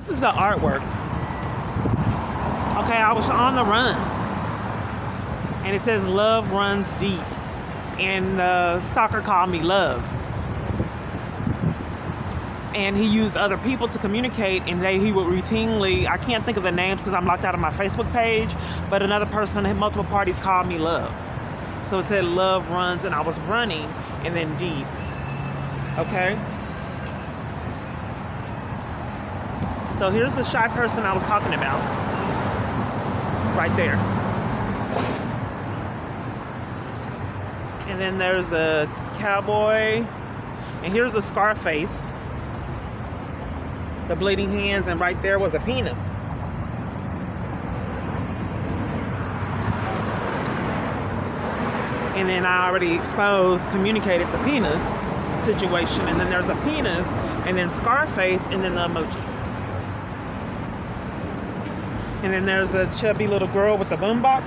This is the artwork. Okay, I was on the run. And it says love runs deep. And the stalker called me love. And he used other people to communicate, and he would routinely, I can't think of the names because I'm locked out of my Facebook page, but another person, multiple parties called me love. So it said love runs, and I was running, and then deep. Okay? So here's the shy person I was talking about. Right there. And then there's the cowboy. And here's the Scarface. The bleeding hands, and right there was a penis. And then I already communicated the penis situation. And then there's a penis, and then Scarface, and then the emoji. And then there's a chubby little girl with the boombox.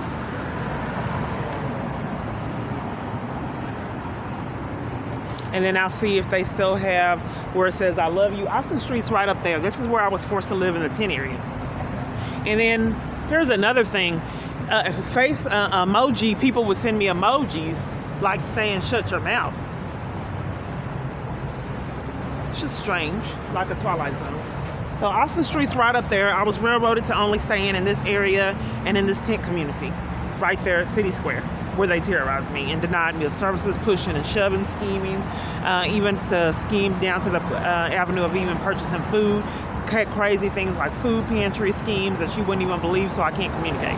And then I'll see if they still have where it says I love you. Austin Street's right up there. This is where I was forced to live in the 10 area. And then here's another thing. Face emoji, people would send me emojis like saying shut your mouth. It's just strange, like a Twilight Zone. So Austin Street's right up there. I was railroaded to only staying in this area and in this tent community. Right there at City Square, where they terrorized me and denied me of services, pushing and shoving, scheming, even to scheme down to the avenue of even purchasing food, crazy things like food pantry schemes that you wouldn't even believe, so I can't communicate.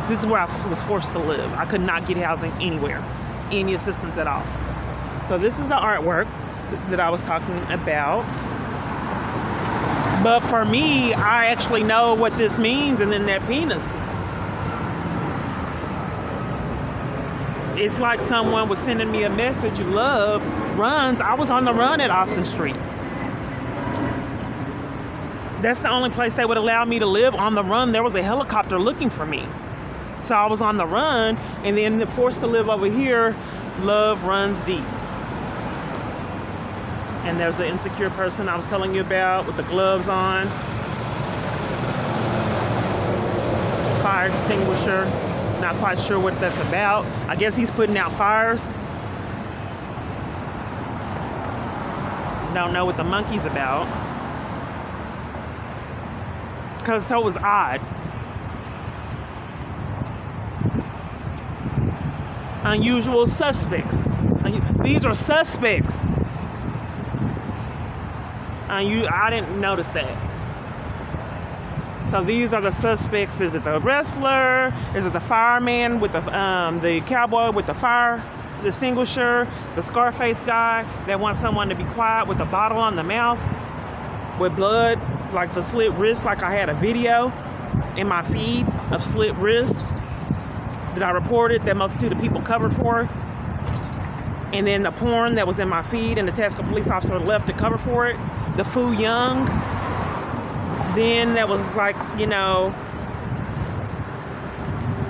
This is where I was forced to live. I could not get housing anywhere, any assistance at all. So this is the artwork that I was talking about. But for me, I actually know what this means, and then that penis. It's like someone was sending me a message, love runs. I was on the run at Austin Street. That's the only place they would allow me to live, on the run. There was a helicopter looking for me. So I was on the run, and then forced to live over here. Love runs deep. And there's the insecure person I was telling you about with the gloves on. Fire extinguisher. Not quite sure what that's about. I guess he's putting out fires. Don't know what the monkey's about. Because so was odd. Unusual suspects. These are suspects. I didn't notice that. So these are the suspects. Is it the wrestler? Is it the fireman with the cowboy with the fire extinguisher? The Scarface guy that wants someone to be quiet with a bottle on the mouth with blood, like the slit wrist, like I had a video in my feed of slit wrist that I reported that multitude of people covered for. And then the porn that was in my feed, and the Tasco police officer left to cover for it. The Fu Young. Then that was like,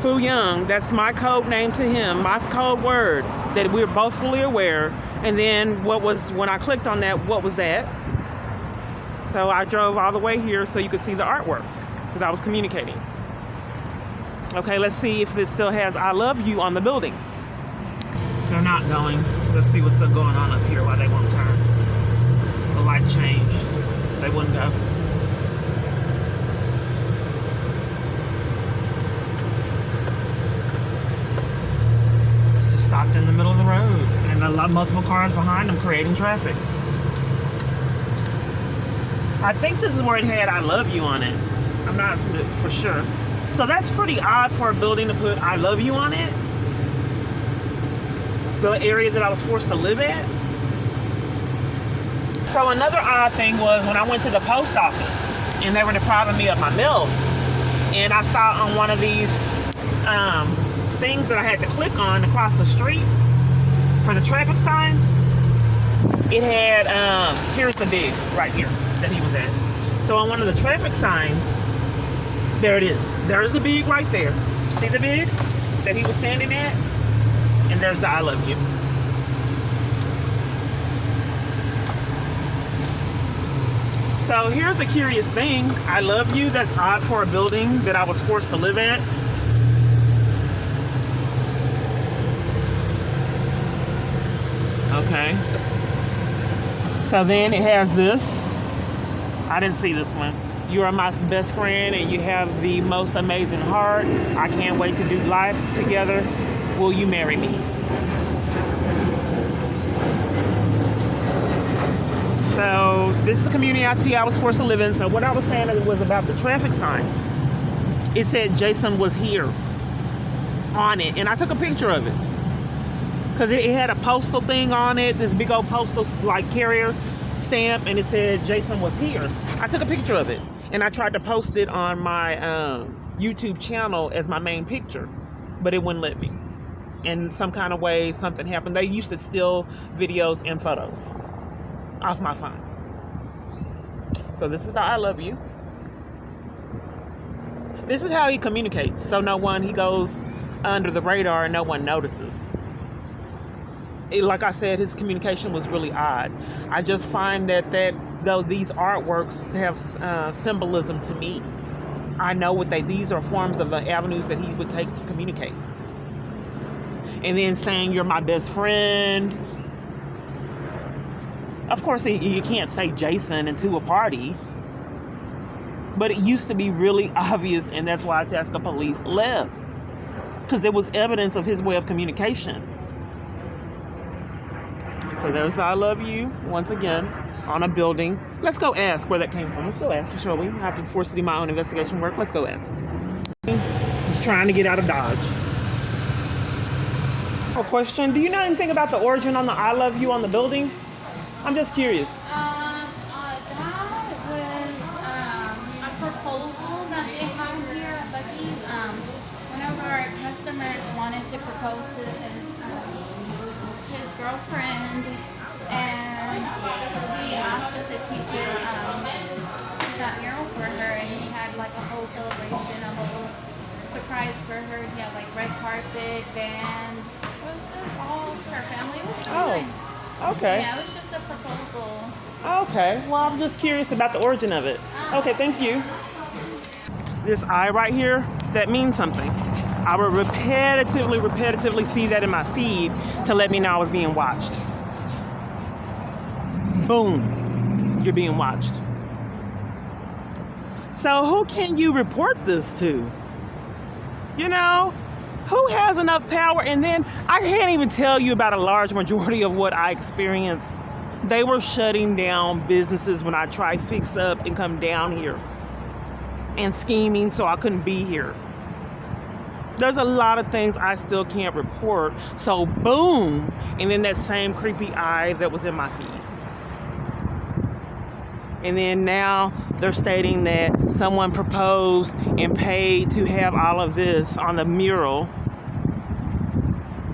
Fu Young, that's my code name to him, my code word, that we're both fully aware. And then when I clicked on that, what was that? So I drove all the way here so you could see the artwork that I was communicating. Okay, let's see if it still has I love you on the building. They're not going. Let's see what's going on up here, why they won't turn. The light changed. They wouldn't go. Stopped in the middle of the road, and multiple cars behind them creating traffic. I think this is where it had I love you on it. I'm not for sure. So that's pretty odd for a building to put I love you on it. The area that I was forced to live at. So another odd thing was when I went to the post office and they were depriving me of my mail, and I saw on one of these things that I had to click on across the street for the traffic signs, it had here's the big right here that he was at. So on one of the traffic signs, there it is. There's the big right there. See the big that he was standing at? And there's the I love you. So So here's the curious thing. I love you. That's odd for a building that I was forced to live at. Okay. So then it has this. I didn't see this one. You are my best friend and you have the most amazing heart. I can't wait to do life together. Will you marry me? So this is the community I was forced to live in. So what I was saying was about the traffic sign. It said Jason was here on it. And I took a picture of it. Because it had a postal thing on it. This big old postal like carrier stamp. And it said Jason was here. I took a picture of it. And I tried to post it on my YouTube channel as my main picture. But it wouldn't let me. In some kind of way, something happened. They used to steal videos and photos off my phone. So this is the I love you. This is how he communicates. So he goes under the radar and no one notices. Like I said, his communication was really odd. I just find that though these artworks have symbolism to me, I know these are forms of the avenues that he would take to communicate. And then saying you're my best friend. Of course, you can't say Jason into a party. But it used to be really obvious, and that's why Itasca police left. Because there was evidence of his way of communication. So there's the I love you, once again, on a building. Let's go ask where that came from. Let's go ask, shall we? I have to force to do my own investigation work. Let's go ask. He's trying to get out of Dodge. A question, do you know anything about the origin on the I love you on the building? I'm just curious. That was a proposal that they have here at Buc-ee's. One of our customers wanted to propose to his girlfriend, and he asked us if he could do that mural for her, and he had like a whole celebration, a whole surprise for her. He had like red carpet, band. It was all her family. It was really nice. Okay. Yeah, it was just a proposal. Okay. Well, I'm just curious about the origin of it. Okay, thank you. This eye right here, that means something. I would repetitively see that in my feed to let me know I was being watched. Boom. You're being watched. So who can you report this to? You know? Who has enough power? And then I can't even tell you about a large majority of what I experienced. They were shutting down businesses when I tried fix up and come down here. And scheming so I couldn't be here. There's a lot of things I still can't report. So boom. And then that same creepy eye that was in my feed. And then now they're stating that someone proposed and paid to have all of this on the mural.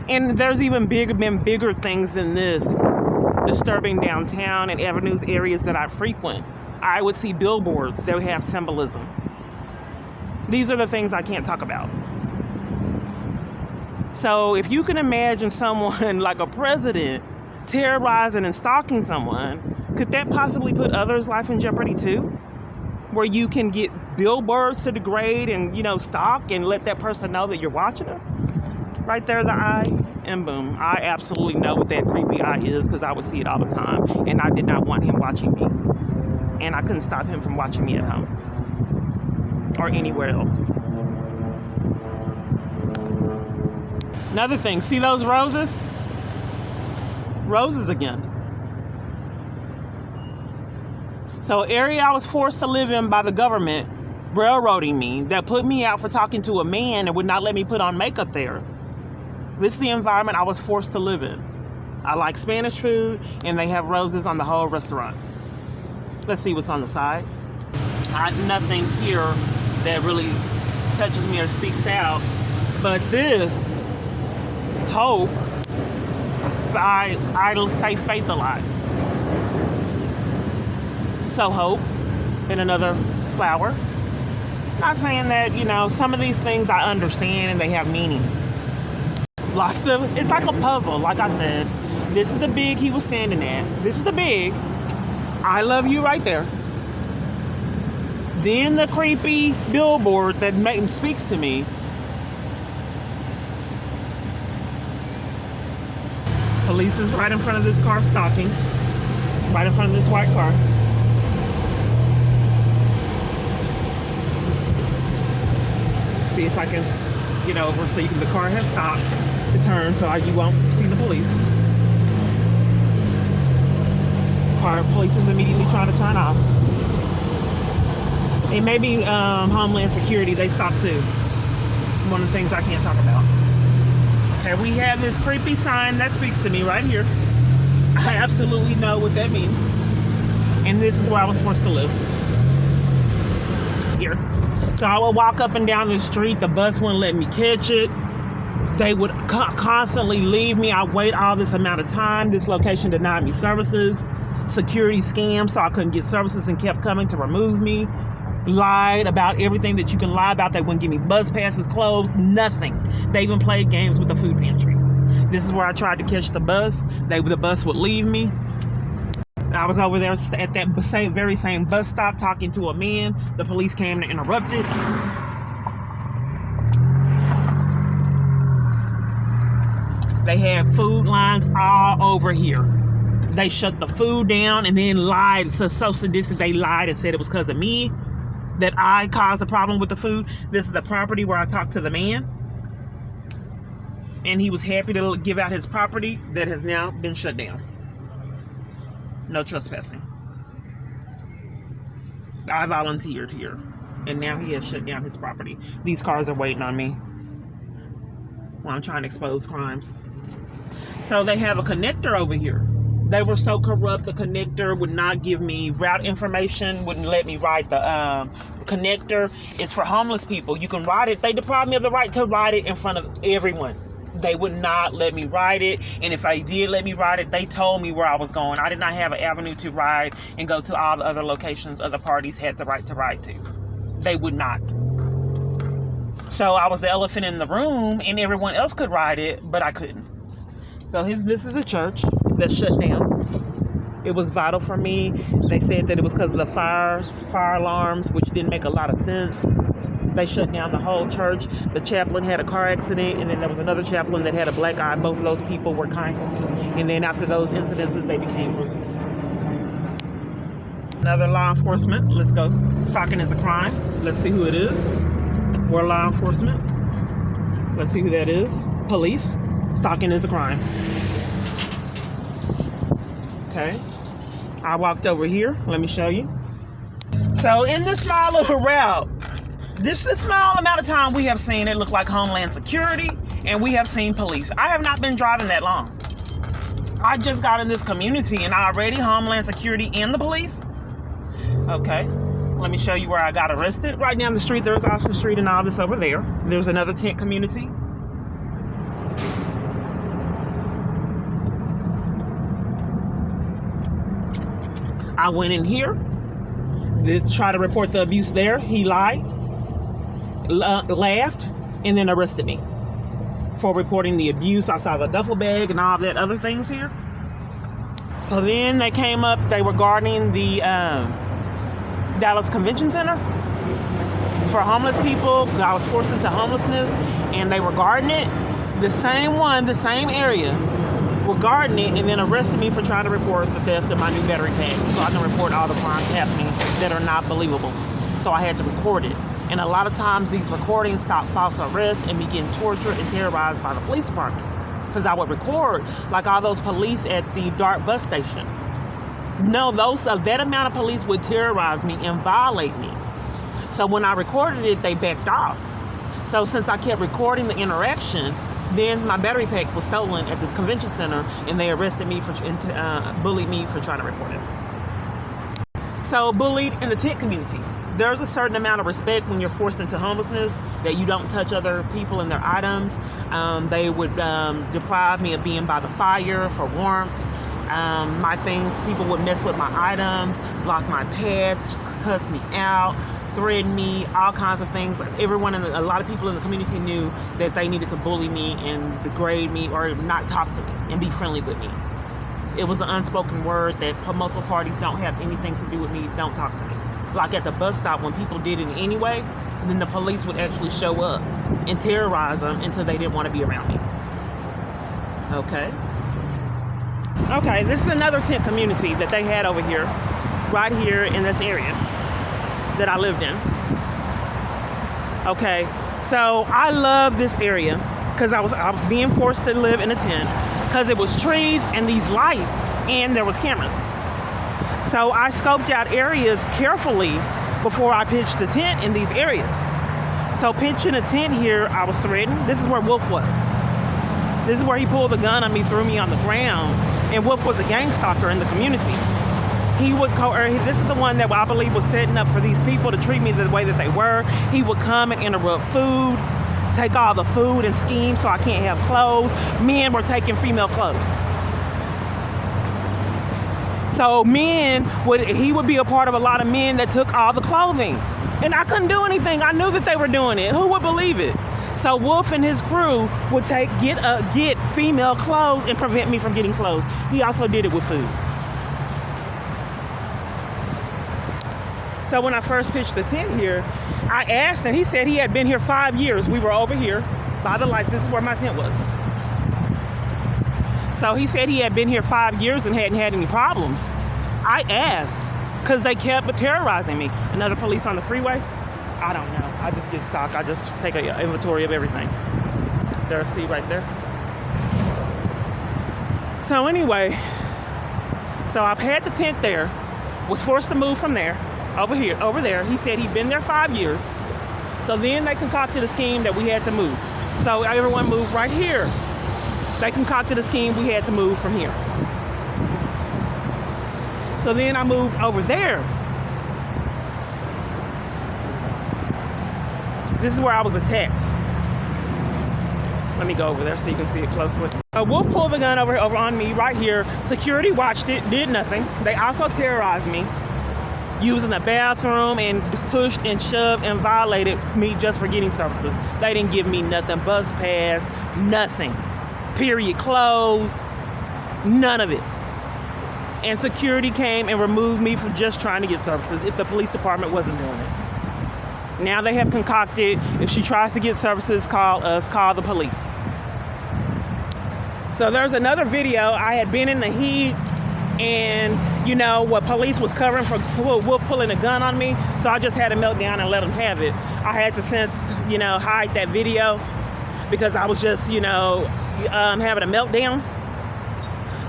And there's even been bigger things than this. Disturbing downtown and avenues areas that I frequent. I would see billboards that would have symbolism. These are the things I can't talk about. So if you can imagine someone like a president terrorizing and stalking someone, could that possibly put others' life in jeopardy too? Where you can get billboards to degrade and, stalk and let that person know that you're watching them? Right there, the eye, and boom. I absolutely know what that creepy eye is because I would see it all the time. And I did not want him watching me. And I couldn't stop him from watching me at home. Or anywhere else. Another thing, see those roses? Roses again. So area I was forced to live in by the government, railroading me, that put me out for talking to a man and would not let me put on makeup there. This is the environment I was forced to live in. I like Spanish food, and they have roses on the whole restaurant. Let's see what's on the side. Nothing here that really touches me or speaks out, but this, hope, I say faith a lot. So hope, and another flower. Not saying that, some of these things I understand and they have meanings. It's like a puzzle, like I said. This is the big he was standing at. This is the big. I love you right there. then the creepy billboard that speaks to me. Police is right in front of this car stalking. Right in front of this white car. See if I can get over so the car has stopped to turn so you won't see the police. Police is immediately trying to turn off. It may be Homeland Security. They stopped too. One of the things I can't talk about. Okay, we have this creepy sign that speaks to me right here. I absolutely know what that means. And this is where I was forced to live. Here. So I would walk up and down the street. The bus wouldn't let me catch it. They would constantly leave me. I wait all this amount of time. This location denied me services. Security scam, so I couldn't get services and kept coming to remove me. Lied about everything that you can lie about. They wouldn't give me bus passes, clothes, nothing. They even played games with the food pantry. This is where I tried to catch the bus. The bus would leave me. I was over there at that very same bus stop talking to a man. The police came to interrupt it. They had food lines all over here. They shut the food down and then lied. So sadistic, they lied and said it was because of me that I caused the problem with the food. This is the property where I talked to the man. And he was happy to give out his property that has now been shut down. No trespassing. I volunteered here. And now he has shut down his property. These cars are waiting on me while I'm trying to expose crimes. So they have a connector over here. They were so corrupt, the connector would not give me route information, wouldn't let me ride the connector. It's for homeless people. You can ride it. They deprived me of the right to ride it in front of everyone. They would not let me ride it. And if I did let me ride it, they told me where I was going. I did not have an avenue to ride and go to all the other locations other parties had the right to ride to. They would not. So I was the elephant in the room and everyone else could ride it, but I couldn't. So this is a church that shut down. It was vital for me. They said that it was because of the fire alarms, which didn't make a lot of sense. They shut down the whole church. The chaplain had a car accident, and then there was another chaplain that had a black eye. Both of those people were kind to me. And then after those incidences, they became rude. Another law enforcement. Let's go. Stalking is a crime. Let's see who it is. We're law enforcement. Let's see who that is. Police. Stalking is a crime. Okay. I walked over here. Let me show you. So in this small little route, this is a small amount of time we have seen it look like Homeland Security, and we have seen police. I have not been driving that long. I just got in this community and already Homeland Security and the police. Okay. Let me show you where I got arrested. Right down the street, there's Austin Street and all this over there. There's another tent community. I went in here to try to report the abuse there. He lied, laughed, and then arrested me for reporting the abuse. I saw the duffel bag and all that other things here. So then they came up, they were guarding the Dallas Convention Center for homeless people. I was forced into homelessness and they were guarding it. The same area. Were guarding it and then arrested me for trying to report the theft of my new battery pack so I can report all the crimes happening that are not believable. So I had to record it. And a lot of times these recordings stop false arrests and begin tortured and terrorized by the police department. Because I would record like all those police at the Dart bus station. No, that amount of police would terrorize me and violate me. So when I recorded it, they backed off. So since I kept recording the interaction, then my battery pack was stolen at the convention center and they arrested me bullied me for trying to report it. So bullied in the tent community. There's a certain amount of respect when you're forced into homelessness that you don't touch other people and their items. They would deprive me of being by the fire for warmth. My things, people would mess with my items, block my path, cuss me out, threaten me, all kinds of things. A lot of people in the community knew that they needed to bully me and degrade me or not talk to me and be friendly with me. It was an unspoken word that multiple parties don't have anything to do with me, don't talk to me. like at the bus stop when people did it anyway, then the police would actually show up and terrorize them until they didn't want to be around me. Okay, this is another tent community that they had over here, right here in this area that I lived in. Okay, so I love this area because I was being forced to live in a tent because it was trees and these lights and there was cameras. So I scoped out areas carefully before I pitched a tent in these areas. So pitching a tent here, I was threatened. This is where Wolf was. This is where he pulled the gun on me, threw me on the ground. And Wolf was a gang stalker in the community. This is the one that I believe was setting up for these people to treat me the way that they were. He would come and interrupt food, take all the food and scheme so I can't have clothes. Men were taking female clothes. So he would be a part of a lot of men that took all the clothing. And I couldn't do anything. I knew that they were doing it. Who would believe it? So Wolf and his crew would get female clothes and prevent me from getting clothes. He also did it with food. So when I first pitched the tent here, I asked, and he said he had been here 5 years. We were over here by the lights. This is where my tent was. So he said he had been here 5 years and hadn't had any problems. I asked, because they kept terrorizing me. Another police on the freeway? I don't know. I just get stock. I just take an inventory of everything. There's a seat right there. So anyway, so I've had the tent there, was forced to move from there, over there. He said he'd been there 5 years. So then they concocted a scheme that we had to move. So everyone moved right here. They concocted a scheme we had to move from here. So then I moved over there. This is where I was attacked. Let me go over there so you can see it closely. Wolf pulled the gun over on me right here. Security watched it, did nothing. They also terrorized me, using the bathroom and pushed and shoved and violated me just for getting services. They didn't give me nothing, bus pass, nothing. Period, clothes, none of it. And security came and removed me from just trying to get services if the police department wasn't doing it. Now they have concocted, if she tries to get services, call the police. So there's another video. I had been in the heat and, what police was covering for Wolf pulling a gun on me. So I just had a meltdown and let him have it. I had to hide that video because I was just, having a meltdown.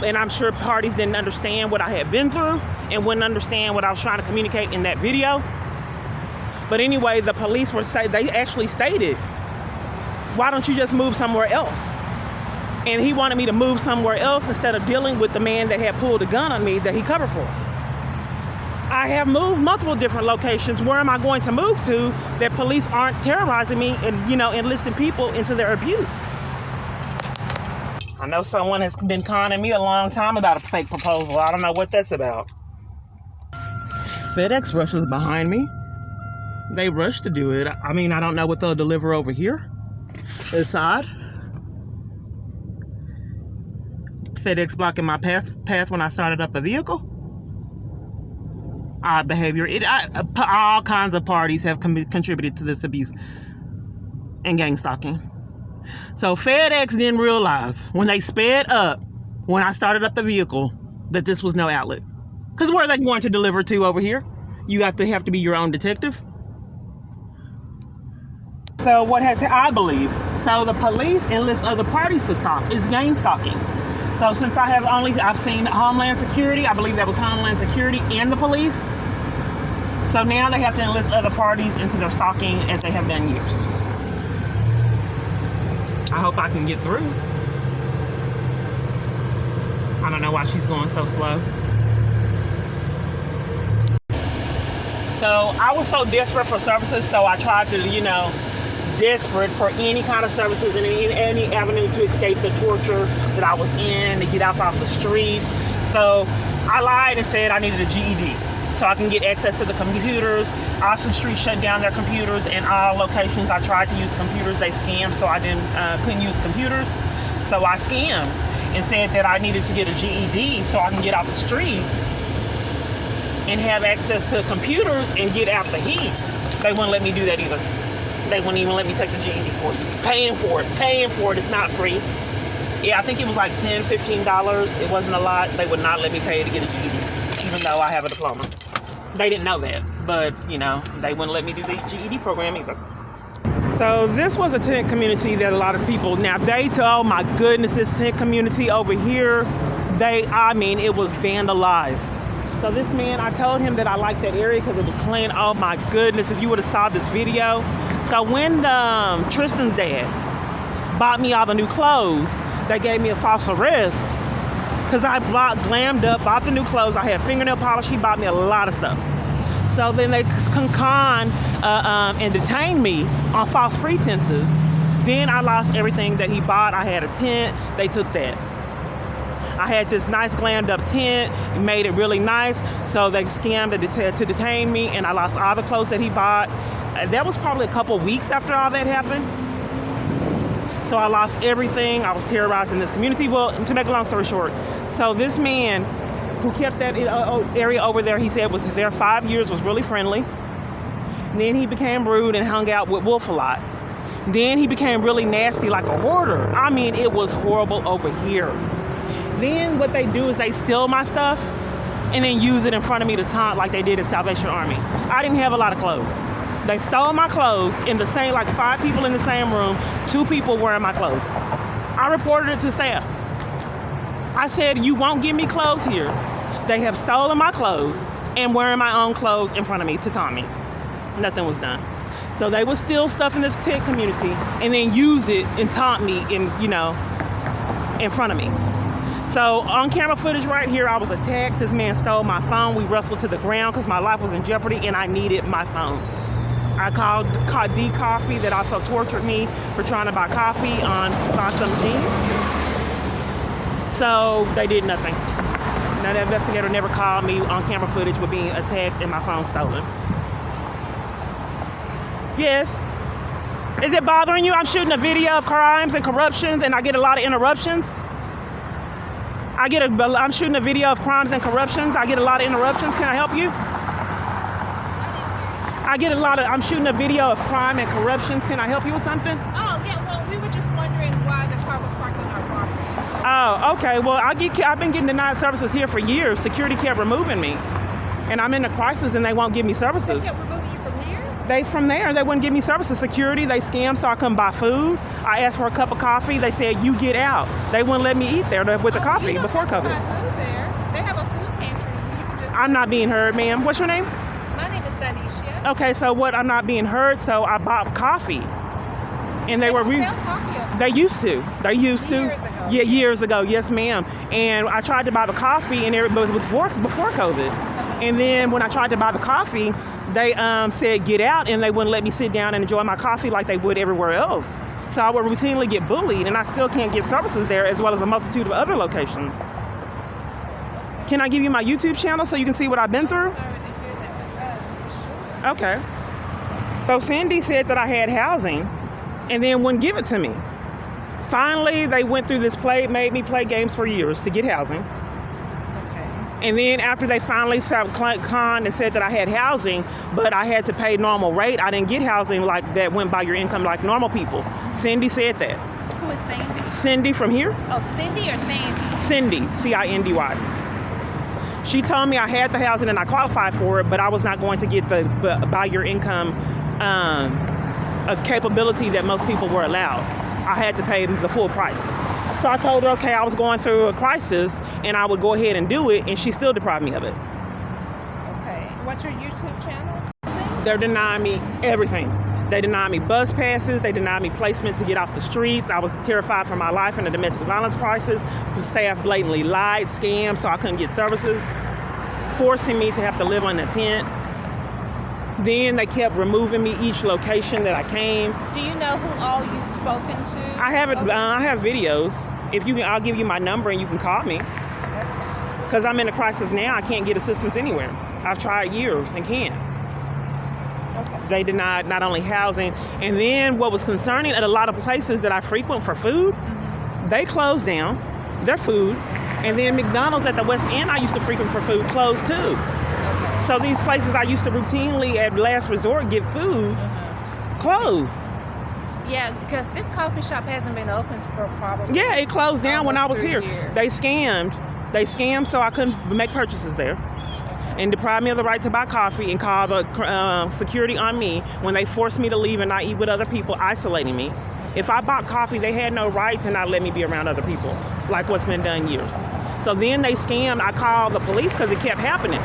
And I'm sure parties didn't understand what I had been through and wouldn't understand what I was trying to communicate in that video. But anyway, the police they actually stated, why don't you just move somewhere else? And he wanted me to move somewhere else instead of dealing with the man that had pulled a gun on me that he covered for. I have moved multiple different locations. Where am I going to move to that police aren't terrorizing me and, enlisting people into their abuse? I know someone has been conning me a long time about a fake proposal. I don't know what that's about. FedEx rushes behind me. They rush to do it. I don't know what they'll deliver over here. It's odd. FedEx blocking my path when I started up the vehicle. Odd behavior. All kinds of parties have contributed to this abuse and gang stalking. So FedEx didn't realize when they sped up, when I started up the vehicle, that this was no outlet. Because where are they going to deliver to over here? You have to be your own detective. So I believe, so the police enlist other parties to stop. It's gang stalking. So since I've seen Homeland Security, I believe that was Homeland Security and the police. So now they have to enlist other parties into their stalking as they have done years. I hope I can get through. I don't know why she's going so slow. So I was so desperate for services, so I tried to, desperate for any kind of services and any avenue to escape the torture that I was in, to get off the streets. So I lied and said I needed a GED so I can get access to the computers. Austin Street shut down their computers, and all locations I tried to use computers, they scammed, so I couldn't use computers. So I scammed and said that I needed to get a GED so I can get off the streets and have access to computers and get out the heat. They wouldn't let me do that either. They wouldn't even let me take the GED course. Paying for it. It's not free. Yeah, I think it was like $10, $15. It wasn't a lot. They would not let me pay to get a GED, even though I have a diploma. They didn't know that, but they wouldn't let me do the GED program either. So this was a tent community that a lot of people, now oh my goodness, this tent community over here, it was vandalized. So this man, I told him that I liked that area because it was clean. Oh my goodness, if you would have saw this video. So when Tristan's dad bought me all the new clothes, they gave me a false arrest because I glammed up, bought the new clothes. I had fingernail polish. He bought me a lot of stuff. So then they and detained me on false pretenses. Then I lost everything that he bought. I had a tent. They took that. I had this nice glammed up tent, made it really nice, so they scammed to detain me, and I lost all the clothes that he bought. That was probably a couple weeks after all that happened. So I lost everything. I was terrorized in this community. Well, to make a long story short, so this man who kept that area over there, he said was there 5 years, was really friendly. Then he became rude and hung out with Wolf a lot. Then he became really nasty like a hoarder. I mean, it was horrible over here. Then what they do is they steal my stuff and then use it in front of me to taunt like they did at Salvation Army. I didn't have a lot of clothes. They stole my clothes in the same, like 5 people in the same room, 2 people wearing my clothes. I reported it to staff. I said, you won't give me clothes here. They have stolen my clothes and wearing my own clothes in front of me to taunt me. Nothing was done. So they would steal stuff in this tent community and then use it and taunt me in front of me. So on camera footage right here, I was attacked. This man stole my phone. We wrestled to the ground because my life was in jeopardy and I needed my phone. I called D Coffee that also tortured me for trying to buy coffee on some jeans. So they did nothing. Now the investigator never called me on camera footage with being attacked and my phone stolen. Yes. Is it bothering you? I'm shooting a video of crimes and corruptions and I get a lot of interruptions. I'm shooting a video of crimes and corruptions. I get a lot of interruptions. Can I help you? I'm shooting a video of crime and corruptions. Can I help you with something? Oh, yeah, well, we were just wondering why the car was parked on our property. Oh, okay. Well, I've been getting denied services here for years. Security kept removing me. And I'm in a crisis and they won't give me services. They kept removing you from here? From there, they wouldn't give me services. Security, they scammed so I couldn't buy food. I asked for a cup of coffee. They said, you get out. They wouldn't let me eat there with the coffee before COVID. Buy food there. They have a food pantry. You can just... I'm not being heard, ma'am. What's your name? My name is Danisha. Okay, so what? I'm not being heard, so I bought coffee. And they were sell coffee up They used to. Years ago. Yeah, years ago. Yes, ma'am. And I tried to buy the coffee, and it was before COVID. And then when I tried to buy the coffee, they said get out, and they wouldn't let me sit down and enjoy my coffee like they would everywhere else. So I would routinely get bullied, and I still can't get services there, as well as a multitude of other locations. Can I give you my YouTube channel so you can see what I've been through? Sorry to hear that. Sure. Okay. So Cindy said that I had housing and then wouldn't give it to me. Finally, they went through this made me play games for years to get housing. Okay. And then after they finally conned and said that I had housing, but I had to pay normal rate, I didn't get housing like that went by your income like normal people. Cindy said that. Who is Sandy? Cindy from here? Oh, Cindy or Sandy? Cindy, Cindy. She told me I had the housing and I qualified for it, but I was not going to get the by your income a capability that most people were allowed. I had to pay the full price. So I told her, okay, I was going through a crisis and I would go ahead and do it, and she still deprived me of it. Okay. What's your YouTube channel? They're denying me everything. They denied me bus passes. They denied me placement to get off the streets. I was terrified for my life in a domestic violence crisis. The staff blatantly lied, scammed, so I couldn't get services, forcing me to have to live in a tent. Then they kept removing me each location that I came. Do you know who all you've spoken to? I have I have videos. If you can, I'll give you my number and you can call me. That's fine. Because I'm in a crisis now. I can't get assistance anywhere. I've tried years and can't. Okay. They denied not only housing, and then what was concerning at a lot of places that I frequent for food, they closed down their food, and then McDonald's at the West End I used to frequent for food closed too. Okay. So these places I used to routinely at last resort get food closed. Yeah, because this coffee shop hasn't been open for probably. Yeah, it closed down when I was almost 3 here. years. They scammed so I couldn't make purchases there. And deprived me of the right to buy coffee and call the security on me when they forced me to leave and not eat with other people, isolating me. If I bought coffee, they had no right to not let me be around other people, like what's been done years. So then they scammed. I called the police because it kept happening.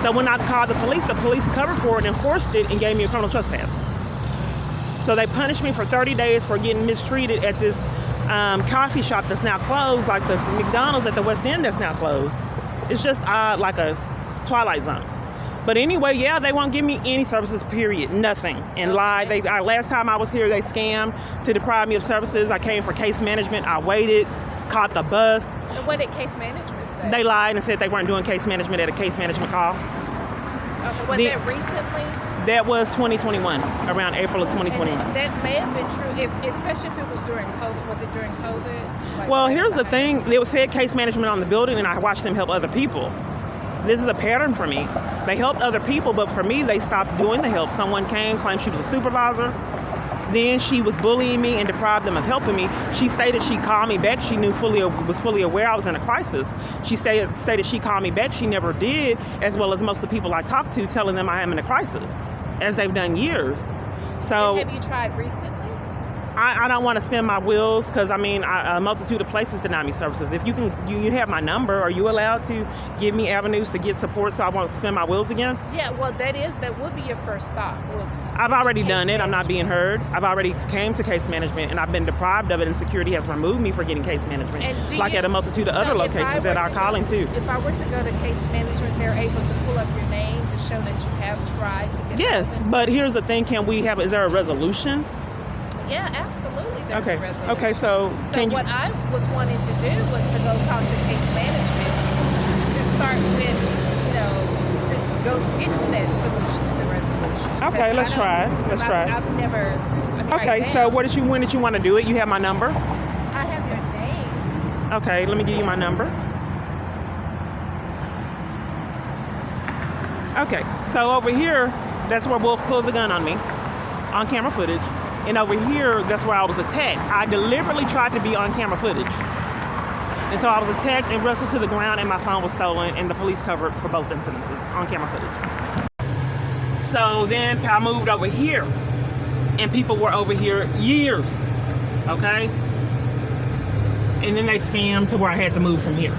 So when I called the police covered for it, enforced it, and gave me a criminal trespass. So they punished me for 30 days for getting mistreated at this coffee shop that's now closed, like the McDonald's at the West End that's now closed. It's just like a Twilight Zone. But anyway, yeah, they won't give me any services, period. Nothing. And lied. Last time I was here, they scammed to deprive me of services. I came for case management. I waited, caught the bus. What did case management say? They lied and said they weren't doing case management at a case management call. Okay, was that recently? That was 2021, around April of 2021. And that may have been true, especially if it was during COVID. Was it during COVID? Like, well, here's the thing. They said case management on the building, and I watched them help other people. This is a pattern for me. They helped other people, but for me, they stopped doing the help. Someone came, claimed she was a supervisor. Then she was bullying me and deprived them of helping me. She stated she called me back. She was fully aware I was in a crisis. She stated she called me back. She never did, as well as most of the people I talked to, telling them I am in a crisis, as they've done years. So have you tried recently? I don't want to spend my wills because a multitude of places deny me services. If you have my number, are you allowed to give me avenues to get support so I won't spend my wills again? Yeah, well, that would be your first stop. I've already done it. I'm not being heard. I've already came to case management and I've been deprived of it, and security has removed me for getting case management, at a multitude of other locations that are calling too. If I were to go to case management, they're able to pull up your name to show that you have tried to get. Yes, but here's the thing: is there a resolution? Yeah, absolutely. There's a resolution. Okay, so what I was wanting to do was to go talk to case management to start with, to go get to that solution and the resolution. Okay, let's try. I've never. Okay, so when did you want to do it? You have my number? I have your name. Okay, let me give you my number. Okay, so over here, that's where Wolf pulled the gun on me, on camera footage. And over here, that's where I was attacked. I deliberately tried to be on camera footage. And so I was attacked and wrestled to the ground, and my phone was stolen, and the police covered for both incidences on camera footage. So then I moved over here, and people were over here years, okay? And then they scammed to where I had to move from here.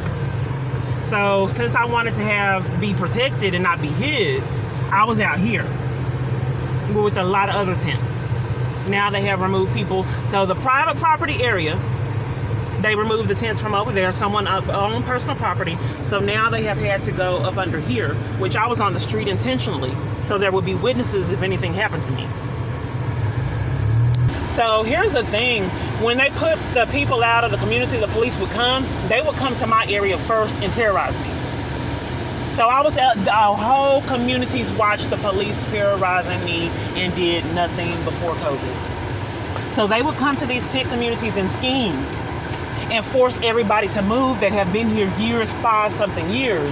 So since I wanted to be protected and not be hid, I was out here with a lot of other tents. Now they have removed people. So the private property area, they removed the tents from over there. Someone owned personal property. So now they have had to go up under here, which I was on the street intentionally. So there would be witnesses if anything happened to me. So here's the thing. When they put the people out of the community, the police would come. They would come to my area first and terrorize me. So our whole communities watched the police terrorizing me and did nothing before COVID. So they would come to these tent communities in schemes and force everybody to move that have been here years, 5-something years.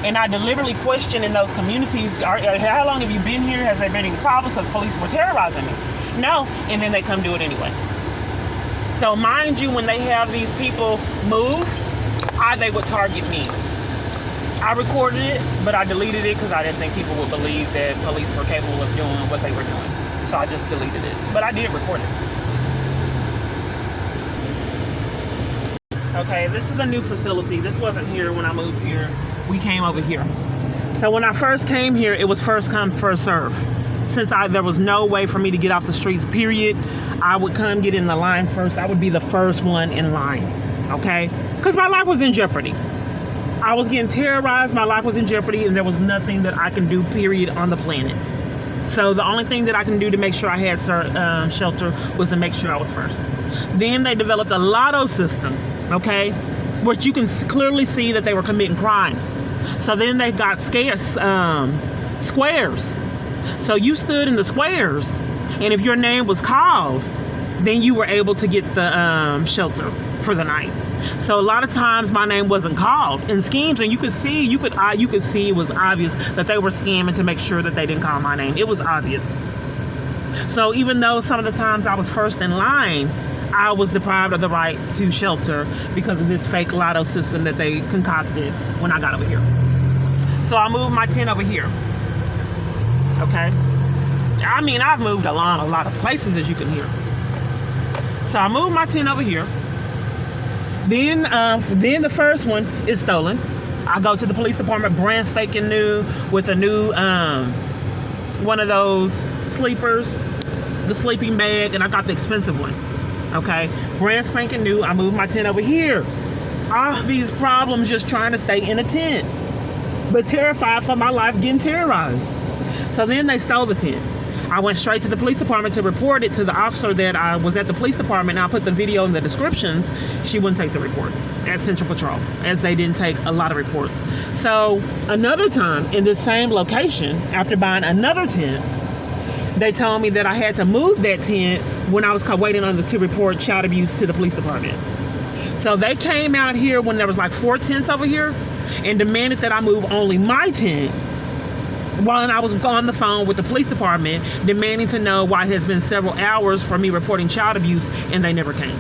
And I deliberately questioned in those communities, how long have you been here? Has there been any problems? Because police were terrorizing me. No, and then they come do it anyway. So mind you, when they have these people move, they would target me. I recorded it, but I deleted it because I didn't think people would believe that police were capable of doing what they were doing. So I just deleted it. But I did record it. Okay, this is a new facility. This wasn't here when I moved here. We came over here. So when I first came here, it was first come, first serve. Since there was no way for me to get off the streets, period, I would come get in the line first. I would be the first one in line, okay? Because my life was in jeopardy. I was getting terrorized, my life was in jeopardy, and there was nothing that I can do, period, on the planet. So the only thing that I can do to make sure I had shelter was to make sure I was first. Then they developed a lotto system, okay, which you can clearly see that they were committing crimes. So then they got squares. So you stood in the squares, and if your name was called, then you were able to get the shelter for the night. So a lot of times my name wasn't called in schemes, and you could see it was obvious that they were scamming to make sure that they didn't call my name. It was obvious. So even though some of the times I was first in line, I was deprived of the right to shelter because of this fake lotto system that they concocted when I got over here. So I moved my tent over here. Okay? I mean, I've moved along a lot of places, as you can hear. So I moved my tent over here. Then the first one is stolen. I go to the police department, brand spanking new, with a new one of those sleepers, the sleeping bag, and I got the expensive one. Okay, brand spanking new. I moved my tent over here. All these problems just trying to stay in a tent, but terrified for my life, getting terrorized. So then they stole the tent. I went straight to the police department to report it to the officer that I was at the police department, and I put the video in the descriptions. She wouldn't take the report at Central Patrol, as they didn't take a lot of reports. So another time in this same location, after buying another tent, they told me that I had to move that tent when I was waiting on to report child abuse to the police department. So they came out here when there was like 4 tents over here and demanded that I move only my tent, while I was on the phone with the police department demanding to know why it has been several hours for me reporting child abuse, and they never came.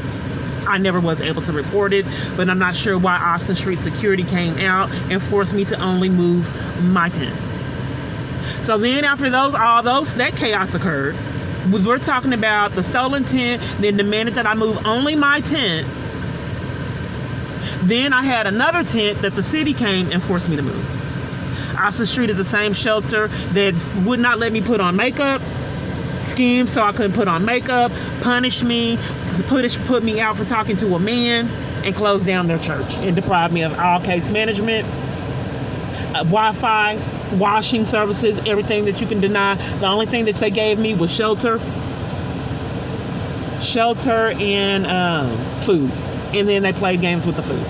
I never was able to report it, but I'm not sure why Austin Street Security came out and forced me to only move my tent. So then after that chaos occurred, we're talking about the stolen tent, then demanded that I move only my tent. Then I had another tent that the city came and forced me to move. Austin Street is the same shelter that would not let me put on makeup, schemed so I couldn't put on makeup, punished me, put me out for talking to a man, and closed down their church and deprived me of all case management, Wi-Fi, washing services, everything that you can deny. The only thing that they gave me was shelter and food, and then they played games with the food.